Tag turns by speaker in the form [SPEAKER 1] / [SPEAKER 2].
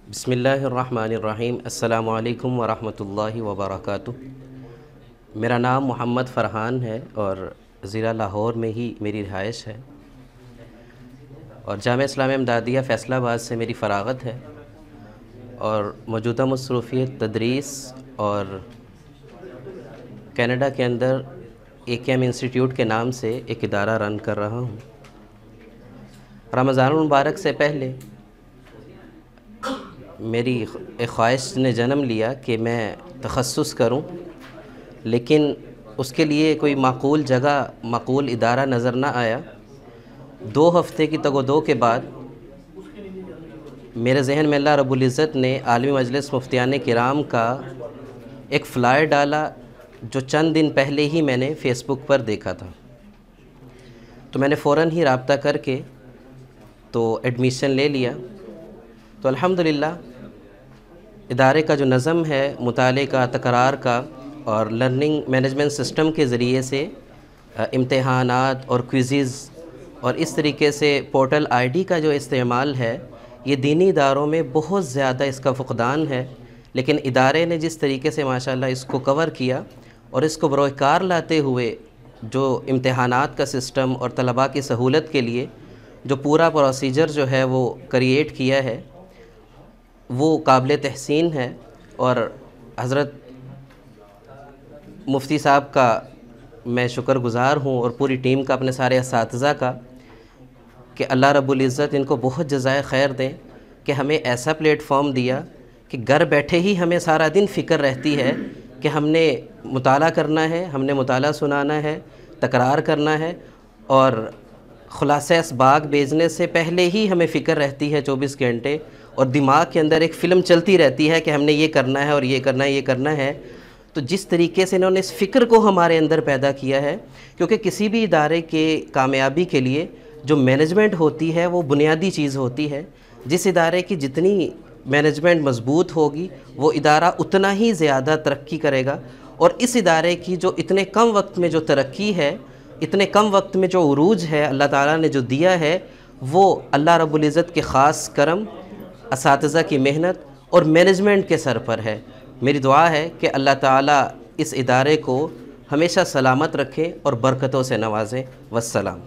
[SPEAKER 1] بسم اللہ الرحمن الرحیم۔ السلام علیکم ورحمۃ اللہ وبرکاتہ۔ میرا نام محمد فرحان ہے اور ضلع لاہور میں ہی میری رہائش ہے، اور جامعہ اسلامیہ امدادیہ فیصل آباد سے میری فراغت ہے، اور موجودہ مصروفیت تدریس اور کینیڈا کے اندر AKM انسٹیٹیوٹ کے نام سے ایک ادارہ رن کر رہا ہوں۔ رمضان المبارک سے پہلے میری ایک خواہش نے جنم لیا کہ میں تخصص کروں، لیکن اس کے لیے کوئی معقول جگہ، معقول ادارہ نظر نہ آیا۔ 2 ہفتے کی تگ و دو کے بعد میرے ذہن میں اللہ رب العزت نے عالمی مجلس مفتیان کرام کا ایک فلائر ڈالا، جو چند دن پہلے ہی میں نے فیس بک پر دیکھا تھا۔ تو میں نے فوراً ہی رابطہ کر کے تو ایڈمیشن لے لیا۔ تو الحمدللہ ادارے کا جو نظم ہے مطالعے کا، تکرار کا اور لرننگ مینجمنٹ سسٹم کے ذریعے سے امتحانات اور کوئزز اور اس طریقے سے پورٹل ID کا جو استعمال ہے، یہ دینی اداروں میں بہت زیادہ اس کا فقدان ہے، لیکن ادارے نے جس طریقے سے ماشاءاللہ اس کو کور کیا اور اس کو بروئے کار لاتے ہوئے جو امتحانات کا سسٹم اور طلباء کی سہولت کے لیے جو پورا پروسیجر جو ہے وہ کریٹ کیا ہے، وہ قابل تحسین ہے۔ اور حضرت مفتی صاحب کا میں شکر گزار ہوں، اور پوری ٹیم کا، اپنے سارے اساتذہ کا، کہ اللہ رب العزت ان کو بہت جزائے خیر دیں کہ ہمیں ایسا پلیٹ فارم دیا کہ گھر بیٹھے ہی ہمیں سارا دن فکر رہتی ہے کہ ہم نے مطالعہ کرنا ہے، ہم نے مطالعہ سنانا ہے، تکرار کرنا ہے، اور خلاصہ اسباق بھیجنے سے پہلے ہی ہمیں فکر رہتی ہے 24 گھنٹے، اور دماغ کے اندر ایک فلم چلتی رہتی ہے کہ ہم نے یہ کرنا ہے اور یہ کرنا ہے، یہ کرنا ہے۔ تو جس طریقے سے انہوں نے اس فکر کو ہمارے اندر پیدا کیا ہے، کیونکہ کسی بھی ادارے کے کامیابی کے لیے جو مینجمنٹ ہوتی ہے وہ بنیادی چیز ہوتی ہے۔ جس ادارے کی جتنی مینجمنٹ مضبوط ہوگی، وہ ادارہ اتنا ہی زیادہ ترقی کرے گا، اور اس ادارے کی جو اتنے کم وقت میں جو ترقی ہے، اتنے کم وقت میں جو عروج ہے اللہ تعالیٰ نے جو دیا ہے، وہ اللہ رب العزت کے خاص کرم، اساتذہ کی محنت اور مینجمنٹ کے سر پر ہے۔ میری دعا ہے کہ اللہ تعالیٰ اس ادارے کو ہمیشہ سلامت رکھے اور برکتوں سے نوازیں۔ والسلام۔